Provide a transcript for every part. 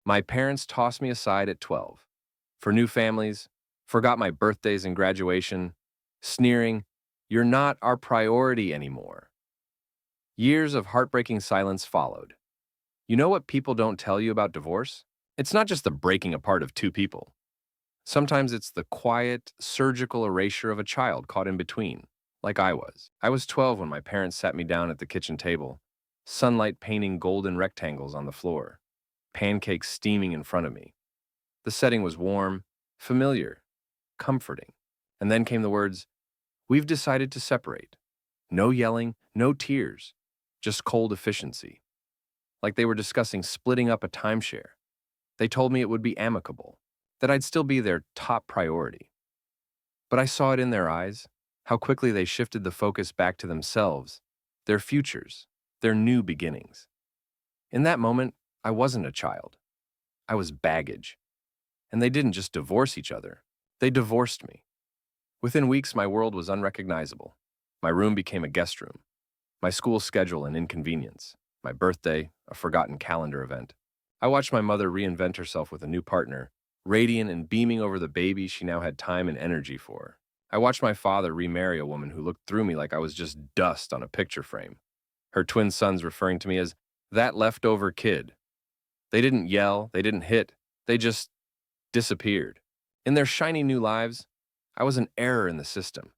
My parents tossed me aside at 12. For new families, forgot my birthdays and graduation, sneering, "You're not our priority anymore." Years of heartbreaking silence followed. You know what people don't tell you about divorce? It's not just the breaking apart of two people. Sometimes it's the quiet, surgical erasure of a child caught in between, like I was. I was 12 when my parents sat me down at the kitchen table, sunlight painting golden rectangles on the floor, pancakes steaming in front of me. The setting was warm, familiar, comforting. And then came the words, "We've decided to separate." No yelling, no tears, just cold efficiency. Like they were discussing splitting up a timeshare. They told me it would be amicable, that I'd still be their top priority. But I saw it in their eyes, how quickly they shifted the focus back to themselves, their futures, their new beginnings. In that moment, I wasn't a child. I was baggage. And they didn't just divorce each other, they divorced me. Within weeks, my world was unrecognizable. My room became a guest room. My school schedule an inconvenience. My birthday, a forgotten calendar event. I watched my mother reinvent herself with a new partner, radiant and beaming over the baby she now had time and energy for. I watched my father remarry a woman who looked through me like I was just dust on a picture frame. Her twin sons referring to me as that leftover kid. They didn't yell, they didn't hit, they just disappeared. In their shiny new lives, I was an error in the system,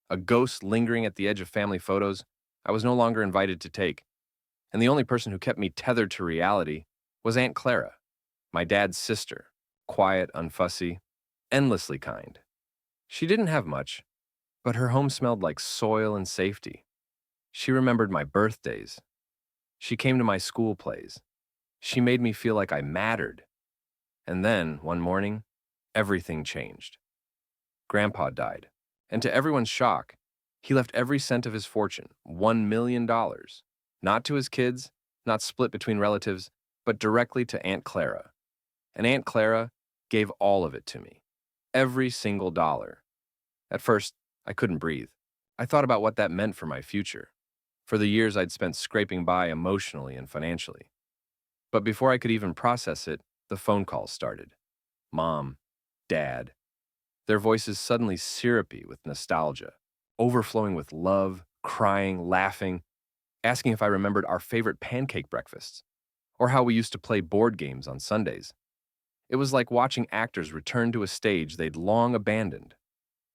a ghost lingering at the edge of family photos I was no longer invited to take. And the only person who kept me tethered to reality was Aunt Clara, my dad's sister, quiet, unfussy, endlessly kind. She didn't have much, but her home smelled like soil and safety. She remembered my birthdays. She came to my school plays. She made me feel like I mattered. And then, one morning, everything changed. Grandpa died, and to everyone's shock, he left every cent of his fortune, $1 million, not to his kids, not split between relatives, but directly to Aunt Clara. And Aunt Clara gave all of it to me, every single dollar. At first, I couldn't breathe. I thought about what that meant for my future, for the years I'd spent scraping by emotionally and financially. But before I could even process it, the phone calls started. Mom, Dad, their voices suddenly syrupy with nostalgia, overflowing with love, crying, laughing, asking if I remembered our favorite pancake breakfasts, or how we used to play board games on Sundays. It was like watching actors return to a stage they'd long abandoned.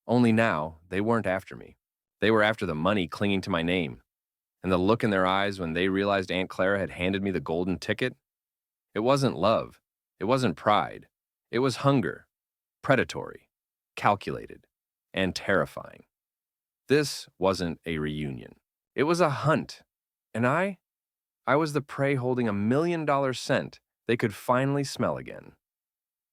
Only now, they weren't after me. They were after the money clinging to my name, and the look in their eyes when they realized Aunt Clara had handed me the golden ticket. It wasn't love. It wasn't pride. It was hunger, predatory, calculated, and terrifying. This wasn't a reunion. It was a hunt. And I was the prey holding $1 million scent they could finally smell again.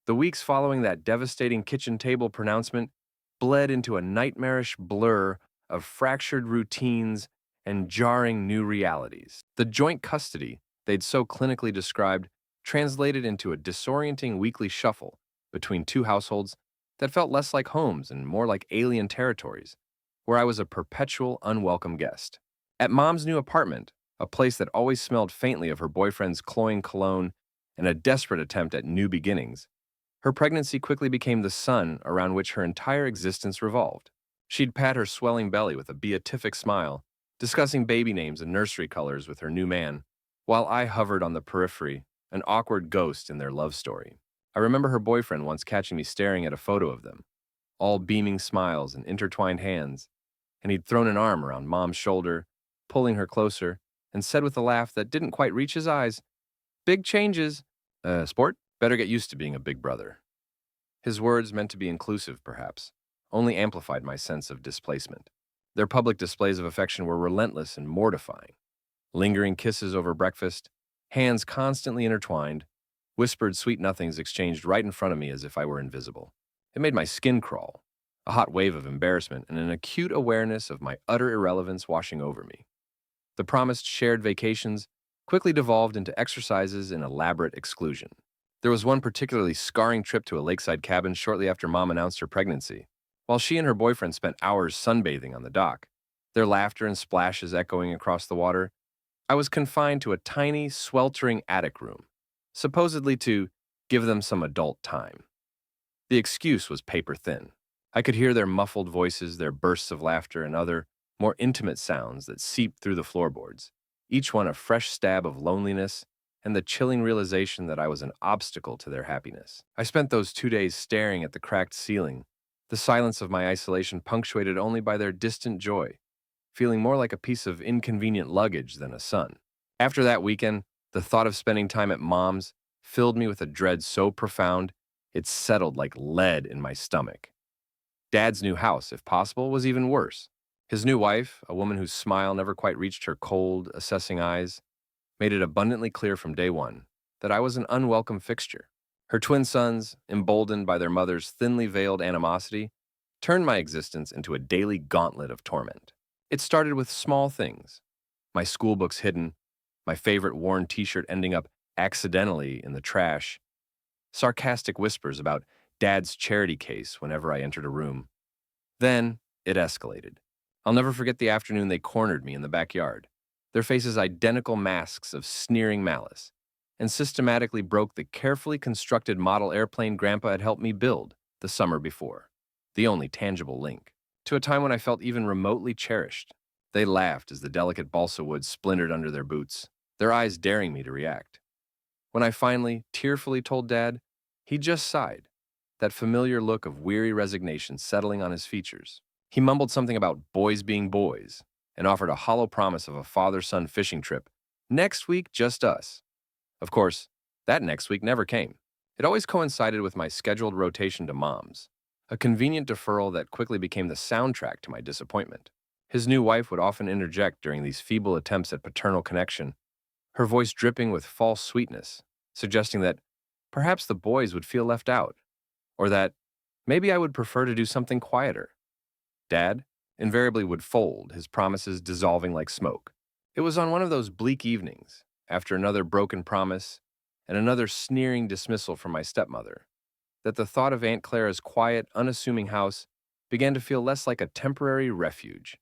The weeks following that devastating kitchen table pronouncement bled into a nightmarish blur of fractured routines and jarring new realities. The joint custody they'd so clinically described translated into a disorienting weekly shuffle between two households that felt less like homes and more like alien territories, where I was a perpetual unwelcome guest. At Mom's new apartment, a place that always smelled faintly of her boyfriend's cloying cologne and a desperate attempt at new beginnings, her pregnancy quickly became the sun around which her entire existence revolved. She'd pat her swelling belly with a beatific smile, discussing baby names and nursery colors with her new man, while I hovered on the periphery, an awkward ghost in their love story. I remember her boyfriend once catching me staring at a photo of them, all beaming smiles and intertwined hands, and he'd thrown an arm around Mom's shoulder, pulling her closer, and said with a laugh that didn't quite reach his eyes, "Big changes. Sport? Better get used to being a big brother." His words, meant to be inclusive, perhaps, only amplified my sense of displacement. Their public displays of affection were relentless and mortifying. Lingering kisses over breakfast, hands constantly intertwined, whispered sweet nothings exchanged right in front of me as if I were invisible. It made my skin crawl, a hot wave of embarrassment and an acute awareness of my utter irrelevance washing over me. The promised shared vacations quickly devolved into exercises in elaborate exclusion. There was one particularly scarring trip to a lakeside cabin shortly after Mom announced her pregnancy. While she and her boyfriend spent hours sunbathing on the dock, their laughter and splashes echoing across the water, I was confined to a tiny, sweltering attic room, supposedly to give them some adult time. The excuse was paper thin. I could hear their muffled voices, their bursts of laughter, and other, more intimate sounds that seeped through the floorboards, each one a fresh stab of loneliness and the chilling realization that I was an obstacle to their happiness. I spent those 2 days staring at the cracked ceiling, the silence of my isolation punctuated only by their distant joy, feeling more like a piece of inconvenient luggage than a son. After that weekend, the thought of spending time at Mom's filled me with a dread so profound it settled like lead in my stomach. Dad's new house, if possible, was even worse. His new wife, a woman whose smile never quite reached her cold, assessing eyes, made it abundantly clear from day one that I was an unwelcome fixture. Her twin sons, emboldened by their mother's thinly veiled animosity, turned my existence into a daily gauntlet of torment. It started with small things: my school books hidden, my favorite worn t-shirt ending up accidentally in the trash, sarcastic whispers about Dad's charity case whenever I entered a room. Then it escalated. I'll never forget the afternoon they cornered me in the backyard, their faces identical masks of sneering malice, and systematically broke the carefully constructed model airplane Grandpa had helped me build the summer before, the only tangible link to a time when I felt even remotely cherished. They laughed as the delicate balsa wood splintered under their boots, their eyes daring me to react. When I finally, tearfully told Dad, he just sighed, that familiar look of weary resignation settling on his features. He mumbled something about boys being boys and offered a hollow promise of a father-son fishing trip. Next week, just us. Of course, that next week never came. It always coincided with my scheduled rotation to Mom's, a convenient deferral that quickly became the soundtrack to my disappointment. His new wife would often interject during these feeble attempts at paternal connection, her voice dripping with false sweetness, suggesting that perhaps the boys would feel left out, or that maybe I would prefer to do something quieter. Dad invariably would fold, his promises dissolving like smoke. It was on one of those bleak evenings, after another broken promise and another sneering dismissal from my stepmother, that the thought of Aunt Clara's quiet, unassuming house began to feel less like a temporary refuge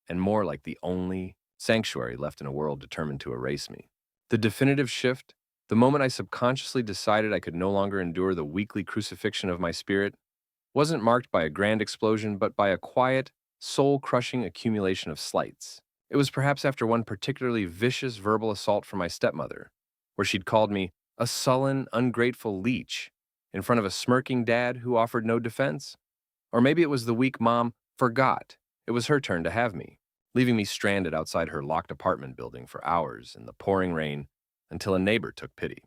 and more like the only sanctuary left in a world determined to erase me. The definitive shift, the moment I subconsciously decided I could no longer endure the weekly crucifixion of my spirit, wasn't marked by a grand explosion but by a quiet, soul-crushing accumulation of slights. It was perhaps after one particularly vicious verbal assault from my stepmother, where she'd called me a sullen, ungrateful leech in front of a smirking dad who offered no defense. Or maybe it was the week Mom forgot it was her turn to have me, leaving me stranded outside her locked apartment building for hours in the pouring rain until a neighbor took pity.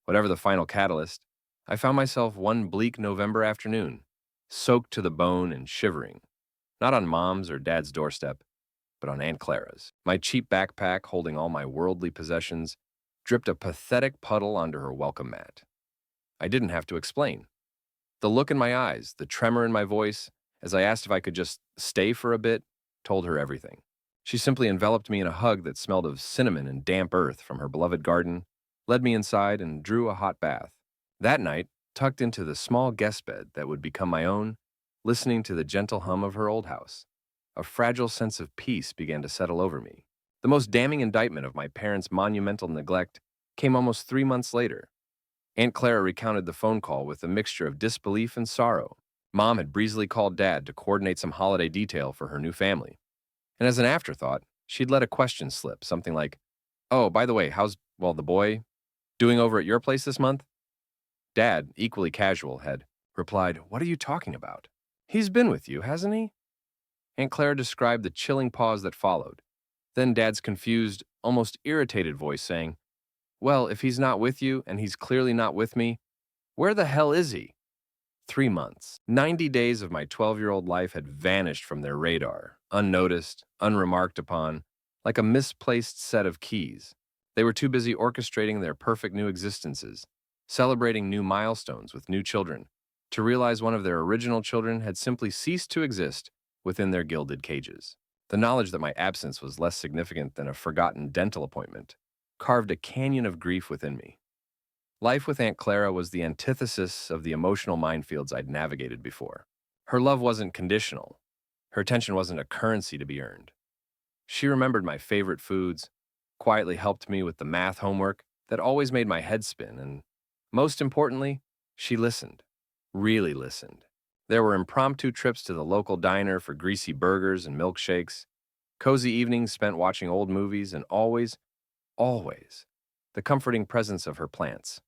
Whatever the final catalyst, I found myself one bleak November afternoon, soaked to the bone and shivering, not on Mom's or Dad's doorstep, but on Aunt Clara's. My cheap backpack, holding all my worldly possessions, dripped a pathetic puddle onto her welcome mat. I didn't have to explain. The look in my eyes, the tremor in my voice, as I asked if I could just stay for a bit, told her everything. She simply enveloped me in a hug that smelled of cinnamon and damp earth from her beloved garden, led me inside, and drew a hot bath. That night, tucked into the small guest bed that would become my own, listening to the gentle hum of her old house, a fragile sense of peace began to settle over me. The most damning indictment of my parents' monumental neglect came almost 3 months later. Aunt Clara recounted the phone call with a mixture of disbelief and sorrow. Mom had breezily called Dad to coordinate some holiday detail for her new family. And as an afterthought, she'd let a question slip, something like, "Oh, by the way, how's, the boy doing over at your place this month?" Dad, equally casual, had replied, "What are you talking about? He's been with you, hasn't he?" Aunt Clara described the chilling pause that followed. Then Dad's confused, almost irritated voice saying, "Well, if he's not with you, and he's clearly not with me, where the hell is he?" 3 months. 90 days of my 12-year-old life had vanished from their radar, unnoticed, unremarked upon, like a misplaced set of keys. They were too busy orchestrating their perfect new existences, celebrating new milestones with new children, to realize one of their original children had simply ceased to exist within their gilded cages. The knowledge that my absence was less significant than a forgotten dental appointment carved a canyon of grief within me. Life with Aunt Clara was the antithesis of the emotional minefields I'd navigated before. Her love wasn't conditional. Her attention wasn't a currency to be earned. She remembered my favorite foods, quietly helped me with the math homework that always made my head spin, and Most importantly, she listened. Really listened. There were impromptu trips to the local diner for greasy burgers and milkshakes, cozy evenings spent watching old movies, and always, the comforting presence of her plants.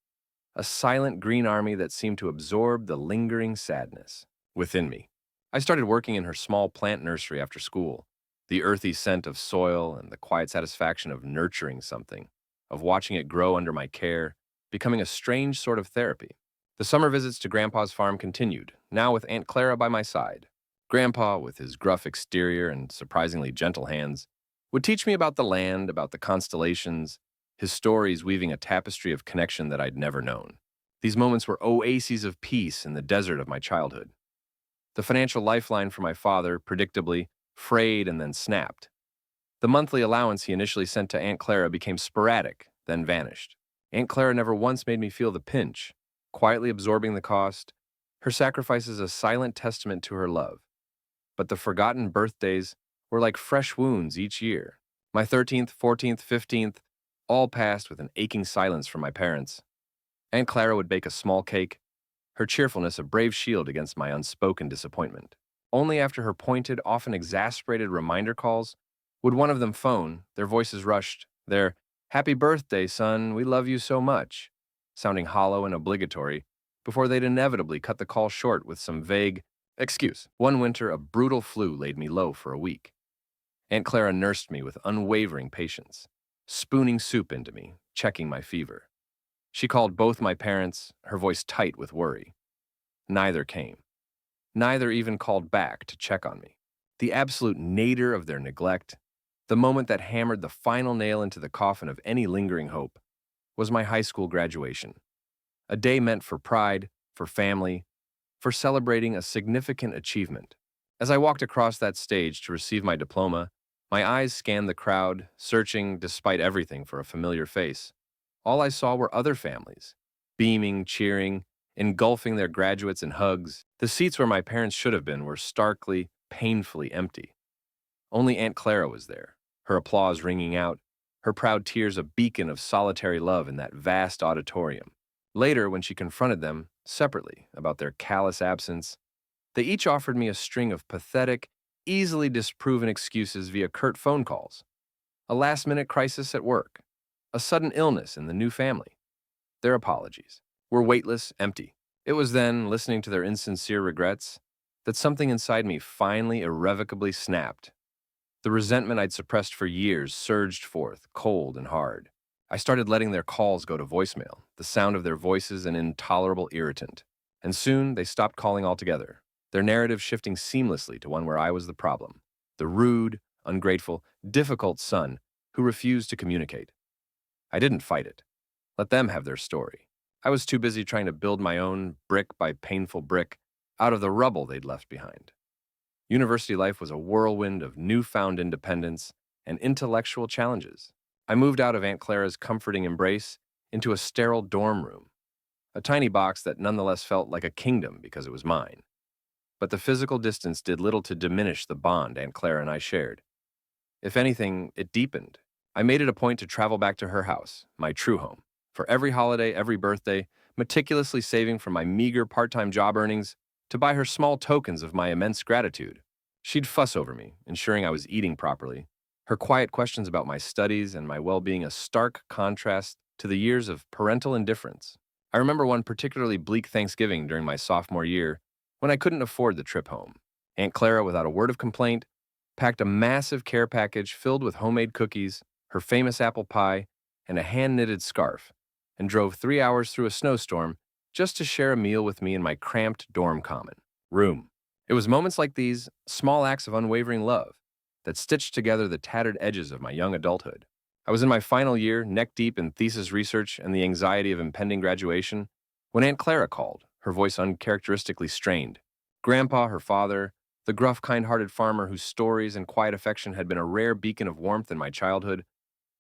A silent green army that seemed to absorb the lingering sadness within me. I started working in her small plant nursery after school. The earthy scent of soil and the quiet satisfaction of nurturing something, of watching it grow under my care, becoming a strange sort of therapy. The summer visits to Grandpa's farm continued, now with Aunt Clara by my side. Grandpa, with his gruff exterior and surprisingly gentle hands, would teach me about the land, about the constellations, his stories weaving a tapestry of connection that I'd never known. These moments were oases of peace in the desert of my childhood. The financial lifeline for my father, predictably, frayed and then snapped. The monthly allowance he initially sent to Aunt Clara became sporadic, then vanished. Aunt Clara never once made me feel the pinch, quietly absorbing the cost, her sacrifices a silent testament to her love. But the forgotten birthdays were like fresh wounds each year. My 13th, 14th, 15th, all passed with an aching silence from my parents. Aunt Clara would bake a small cake, her cheerfulness a brave shield against my unspoken disappointment. Only after her pointed, often exasperated reminder calls would one of them phone, their voices rushed, their "Happy birthday, son, we love you so much," sounding hollow and obligatory, before they'd inevitably cut the call short with some vague excuse. One winter, a brutal flu laid me low for a week. Aunt Clara nursed me with unwavering patience, spooning soup into me, checking my fever. She called both my parents, her voice tight with worry. Neither came. Neither even called back to check on me. The absolute nadir of their neglect, the moment that hammered the final nail into the coffin of any lingering hope, was my high school graduation. A day meant for pride, for family, for celebrating a significant achievement. As I walked across that stage to receive my diploma, my eyes scanned the crowd, searching, despite everything, for a familiar face. All I saw were other families, beaming, cheering, engulfing their graduates in hugs. The seats where my parents should have been were starkly, painfully empty. Only Aunt Clara was there, her applause ringing out, her proud tears a beacon of solitary love in that vast auditorium. Later, when she confronted them, separately, about their callous absence, they each offered me a string of pathetic, easily disproven excuses via curt phone calls. A last-minute crisis at work, a sudden illness in the new family. Their apologies were weightless, empty. It was then, listening to their insincere regrets, that something inside me finally irrevocably snapped. The resentment I'd suppressed for years surged forth, cold and hard. I started letting their calls go to voicemail, the sound of their voices an intolerable irritant. And soon they stopped calling altogether, their narrative shifting seamlessly to one where I was the problem, the rude, ungrateful, difficult son who refused to communicate. I didn't fight it. Let them have their story. I was too busy trying to build my own, brick by painful brick, out of the rubble they'd left behind. University life was a whirlwind of newfound independence and intellectual challenges. I moved out of Aunt Clara's comforting embrace into a sterile dorm room, a tiny box that nonetheless felt like a kingdom because it was mine. But the physical distance did little to diminish the bond Aunt Clara and I shared. If anything, it deepened. I made it a point to travel back to her house, my true home, for every holiday, every birthday, meticulously saving from my meager part-time job earnings to buy her small tokens of my immense gratitude. She'd fuss over me, ensuring I was eating properly, her quiet questions about my studies and my well-being a stark contrast to the years of parental indifference. I remember one particularly bleak Thanksgiving during my sophomore year when I couldn't afford the trip home. Aunt Clara, without a word of complaint, packed a massive care package filled with homemade cookies, her famous apple pie, and a hand-knitted scarf, and drove 3 hours through a snowstorm just to share a meal with me in my cramped dorm common room. It was moments like these, small acts of unwavering love, that stitched together the tattered edges of my young adulthood. I was in my final year, neck-deep in thesis research and the anxiety of impending graduation, when Aunt Clara called, her voice uncharacteristically strained. Grandpa, her father, the gruff, kind-hearted farmer whose stories and quiet affection had been a rare beacon of warmth in my childhood,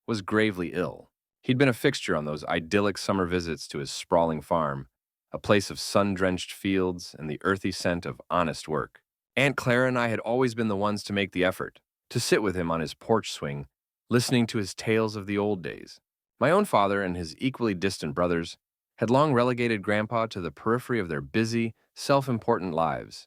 was gravely ill. He'd been a fixture on those idyllic summer visits to his sprawling farm, a place of sun-drenched fields and the earthy scent of honest work. Aunt Clara and I had always been the ones to make the effort, to sit with him on his porch swing, listening to his tales of the old days. My own father and his equally distant brothers had long relegated Grandpa to the periphery of their busy, self-important lives,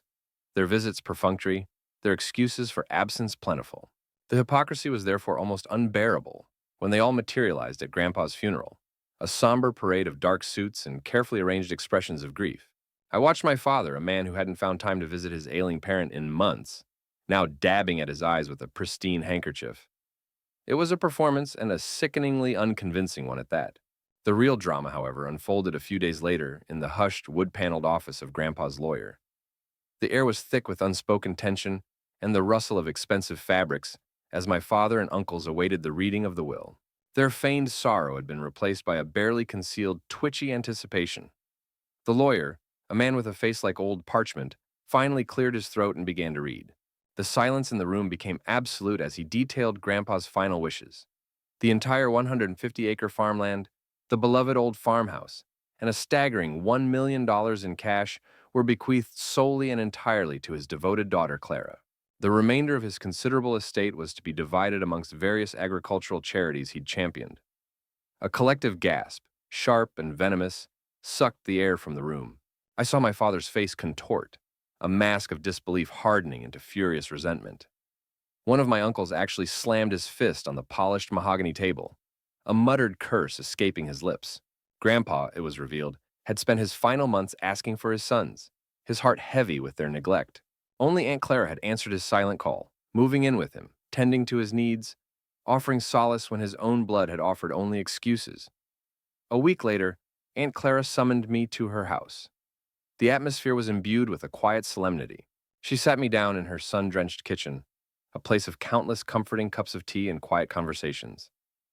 their visits perfunctory, their excuses for absence plentiful. The hypocrisy was therefore almost unbearable when they all materialized at Grandpa's funeral, a somber parade of dark suits and carefully arranged expressions of grief. I watched my father, a man who hadn't found time to visit his ailing parent in months, now dabbing at his eyes with a pristine handkerchief. It was a performance, and a sickeningly unconvincing one at that. The real drama, however, unfolded a few days later in the hushed, wood-paneled office of Grandpa's lawyer. The air was thick with unspoken tension and the rustle of expensive fabrics as my father and uncles awaited the reading of the will. Their feigned sorrow had been replaced by a barely concealed, twitchy anticipation. The lawyer, a man with a face like old parchment, finally cleared his throat and began to read. The silence in the room became absolute as he detailed Grandpa's final wishes. The entire 150-acre farmland, the beloved old farmhouse, and a staggering $1 million in cash were bequeathed solely and entirely to his devoted daughter, Clara. The remainder of his considerable estate was to be divided amongst various agricultural charities he'd championed. A collective gasp, sharp and venomous, sucked the air from the room. I saw my father's face contort, a mask of disbelief hardening into furious resentment. One of my uncles actually slammed his fist on the polished mahogany table, a muttered curse escaping his lips. Grandpa, it was revealed, had spent his final months asking for his sons, his heart heavy with their neglect. Only Aunt Clara had answered his silent call, moving in with him, tending to his needs, offering solace when his own blood had offered only excuses. A week later, Aunt Clara summoned me to her house. The atmosphere was imbued with a quiet solemnity. She sat me down in her sun-drenched kitchen, a place of countless comforting cups of tea and quiet conversations,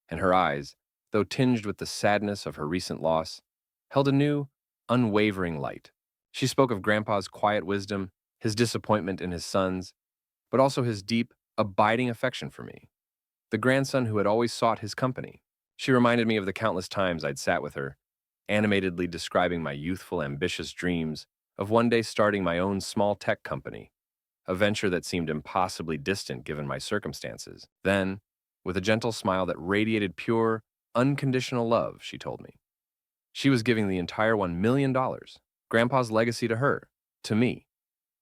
and her eyes, though tinged with the sadness of her recent loss, held a new, unwavering light. She spoke of Grandpa's quiet wisdom, his disappointment in his sons, but also his deep, abiding affection for me, the grandson who had always sought his company. She reminded me of the countless times I'd sat with her, animatedly describing my youthful, ambitious dreams of one day starting my own small tech company, a venture that seemed impossibly distant given my circumstances. Then, with a gentle smile that radiated pure, unconditional love, she told me she was giving the entire $1 million, Grandpa's legacy, to her, to me.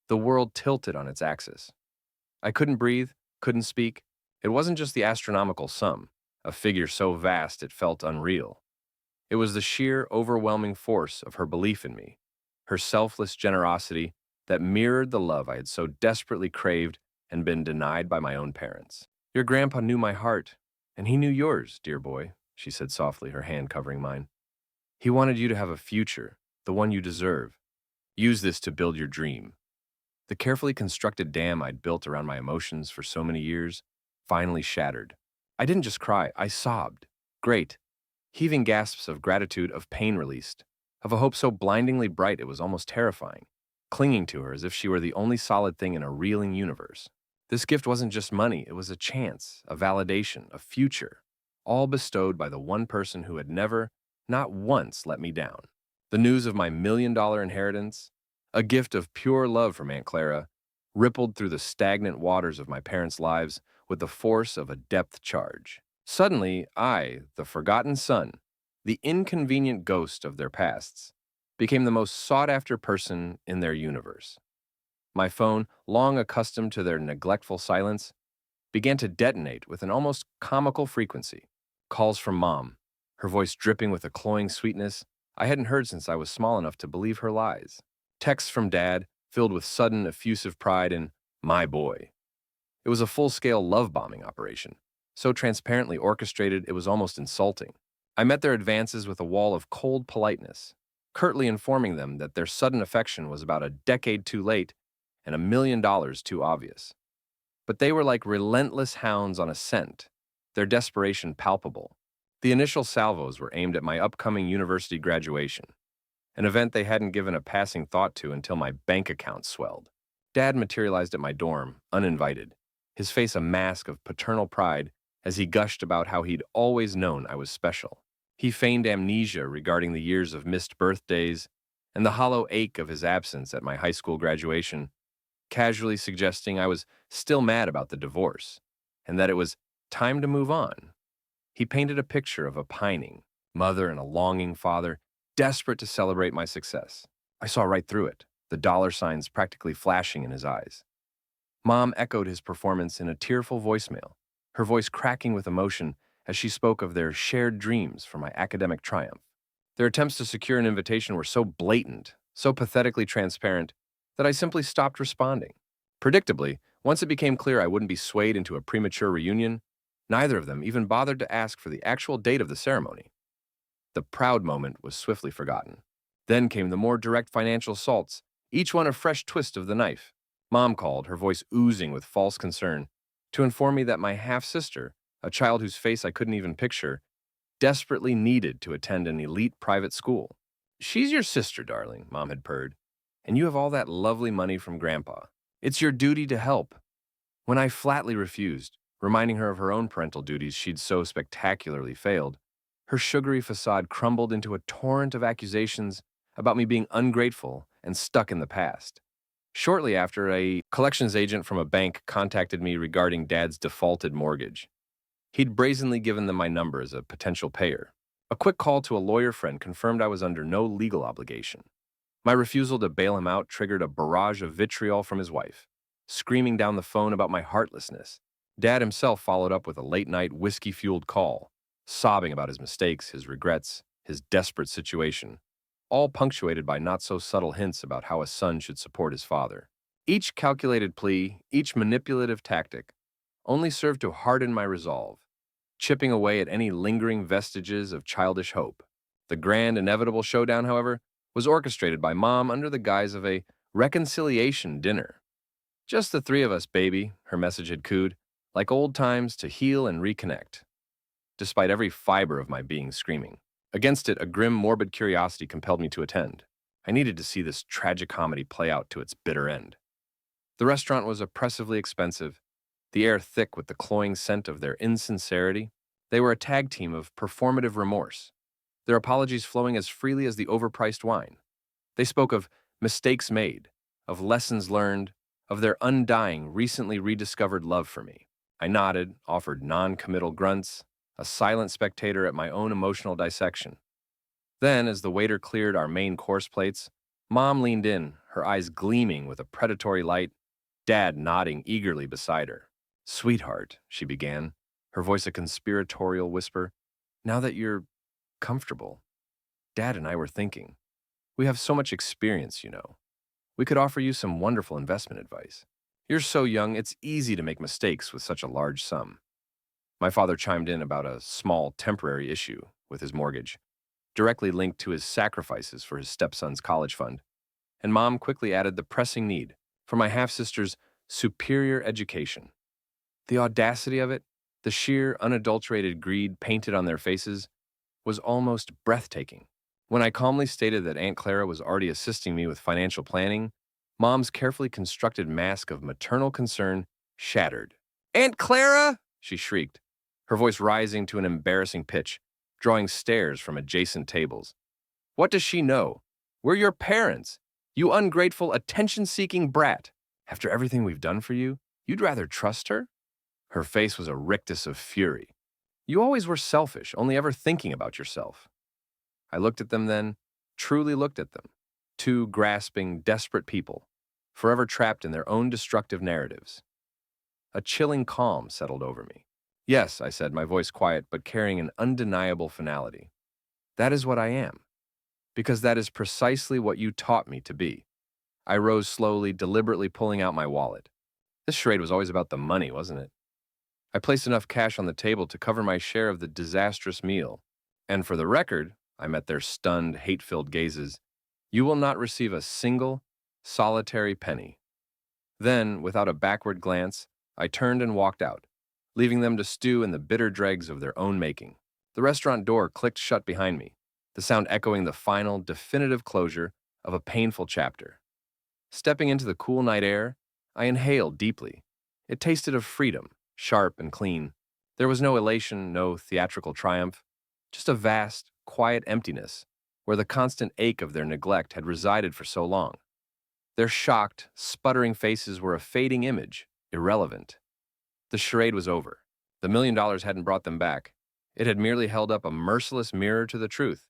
The world tilted on its axis. I couldn't breathe, couldn't speak. It wasn't just the astronomical sum, a figure so vast it felt unreal. It was the sheer, overwhelming force of her belief in me, her selfless generosity that mirrored the love I had so desperately craved and been denied by my own parents. Your grandpa knew my heart, and he knew yours, dear boy, she said softly, her hand covering mine. He wanted you to have a future, the one you deserve. Use this to build your dream. The carefully constructed dam I'd built around my emotions for so many years finally shattered. I didn't just cry, I sobbed. Great, heaving gasps of gratitude, of pain released, of a hope so blindingly bright it was almost terrifying, clinging to her as if she were the only solid thing in a reeling universe. This gift wasn't just money, it was a chance, a validation, a future, all bestowed by the one person who had never, not once, let me down. The news of my $1 million inheritance, a gift of pure love from Aunt Clara, rippled through the stagnant waters of my parents' lives with the force of a depth charge. Suddenly, I, the forgotten son, the inconvenient ghost of their pasts, became the most sought-after person in their universe. My phone, long accustomed to their neglectful silence, began to detonate with an almost comical frequency. Calls from Mom, her voice dripping with a cloying sweetness I hadn't heard since I was small enough to believe her lies. Texts from Dad, filled with sudden, effusive pride in my boy. It was a full-scale love-bombing operation, so transparently orchestrated it was almost insulting. I met their advances with a wall of cold politeness, curtly informing them that their sudden affection was about a decade too late and $1 million too obvious. But they were like relentless hounds on a scent, their desperation palpable. The initial salvos were aimed at my upcoming university graduation, an event they hadn't given a passing thought to until my bank account swelled. Dad materialized at my dorm, uninvited, his face a mask of paternal pride as he gushed about how he'd always known I was special. He feigned amnesia regarding the years of missed birthdays and the hollow ache of his absence at my high school graduation, casually suggesting I was still mad about the divorce and that it was time to move on. He painted a picture of a pining mother and a longing father, desperate to celebrate my success. I saw right through it, the dollar signs practically flashing in his eyes. Mom echoed his performance in a tearful voicemail, her voice cracking with emotion as she spoke of their shared dreams for my academic triumph. Their attempts to secure an invitation were so blatant, so pathetically transparent, that I simply stopped responding. Predictably, once it became clear I wouldn't be swayed into a premature reunion, neither of them even bothered to ask for the actual date of the ceremony. The proud moment was swiftly forgotten. Then came the more direct financial assaults, each one a fresh twist of the knife. Mom called, her voice oozing with false concern, to inform me that my half-sister, a child whose face I couldn't even picture, desperately needed to attend an elite private school. "She's your sister, darling," Mom had purred, "and you have all that lovely money from Grandpa. It's your duty to help." When I flatly refused, reminding her of her own parental duties she'd so spectacularly failed, her sugary facade crumbled into a torrent of accusations about me being ungrateful and stuck in the past. Shortly after, a collections agent from a bank contacted me regarding Dad's defaulted mortgage. He'd brazenly given them my number as a potential payer. A quick call to a lawyer friend confirmed I was under no legal obligation. My refusal to bail him out triggered a barrage of vitriol from his wife, screaming down the phone about my heartlessness. Dad himself followed up with a late-night whiskey-fueled call, sobbing about his mistakes, his regrets, his desperate situation, all punctuated by not-so-subtle hints about how a son should support his father. Each calculated plea, each manipulative tactic, only served to harden my resolve, chipping away at any lingering vestiges of childish hope. The grand, inevitable showdown, however, was orchestrated by Mom under the guise of a reconciliation dinner. "Just the three of us, baby," her message had cooed, "like old times to heal and reconnect." Despite every fiber of my being screaming. Against it, a grim, morbid curiosity compelled me to attend. I needed to see this tragicomedy play out to its bitter end. The restaurant was oppressively expensive, the air thick with the cloying scent of their insincerity. They were a tag team of performative remorse, their apologies flowing as freely as the overpriced wine. They spoke of mistakes made, of lessons learned, of their undying, recently rediscovered love for me. I nodded, offered non-committal grunts, a silent spectator at my own emotional dissection. Then, as the waiter cleared our main course plates, Mom leaned in, her eyes gleaming with a predatory light, Dad nodding eagerly beside her. "Sweetheart," she began, her voice a conspiratorial whisper, "now that you're comfortable, Dad and I were thinking. We have so much experience, you know. We could offer you some wonderful investment advice. You're so young, it's easy to make mistakes with such a large sum." My father chimed in about a small, temporary issue with his mortgage, directly linked to his sacrifices for his stepson's college fund, and Mom quickly added the pressing need for my half-sister's superior education. The audacity of it, the sheer, unadulterated greed painted on their faces, was almost breathtaking. When I calmly stated that Aunt Clara was already assisting me with financial planning, Mom's carefully constructed mask of maternal concern shattered. "Aunt Clara!" she shrieked, her voice rising to an embarrassing pitch, drawing stares from adjacent tables. "What does she know? We're your parents. You ungrateful, attention-seeking brat. After everything we've done for you, you'd rather trust her?" Her face was a rictus of fury. "You always were selfish, only ever thinking about yourself." I looked at them then, truly looked at them. Two grasping, desperate people, forever trapped in their own destructive narratives. A chilling calm settled over me. "Yes," I said, my voice quiet but carrying an undeniable finality. "That is what I am. Because that is precisely what you taught me to be." I rose slowly, deliberately pulling out my wallet. This charade was always about the money, wasn't it? I placed enough cash on the table to cover my share of the disastrous meal. "And for the record," I met their stunned, hate-filled gazes, "you will not receive a single, solitary penny." Then, without a backward glance, I turned and walked out, leaving them to stew in the bitter dregs of their own making. The restaurant door clicked shut behind me, the sound echoing the final, definitive closure of a painful chapter. Stepping into the cool night air, I inhaled deeply. It tasted of freedom, sharp and clean. There was no elation, no theatrical triumph, just a vast, quiet emptiness where the constant ache of their neglect had resided for so long. Their shocked, sputtering faces were a fading image, irrelevant. The charade was over. The $1 million hadn't brought them back. It had merely held up a merciless mirror to the truth.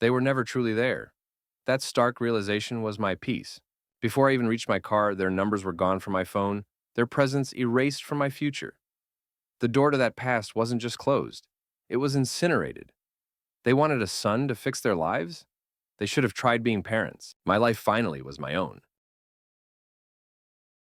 They were never truly there. That stark realization was my peace. Before I even reached my car, their numbers were gone from my phone, their presence erased from my future. The door to that past wasn't just closed, it was incinerated. They wanted a son to fix their lives? They should have tried being parents. My life finally was my own.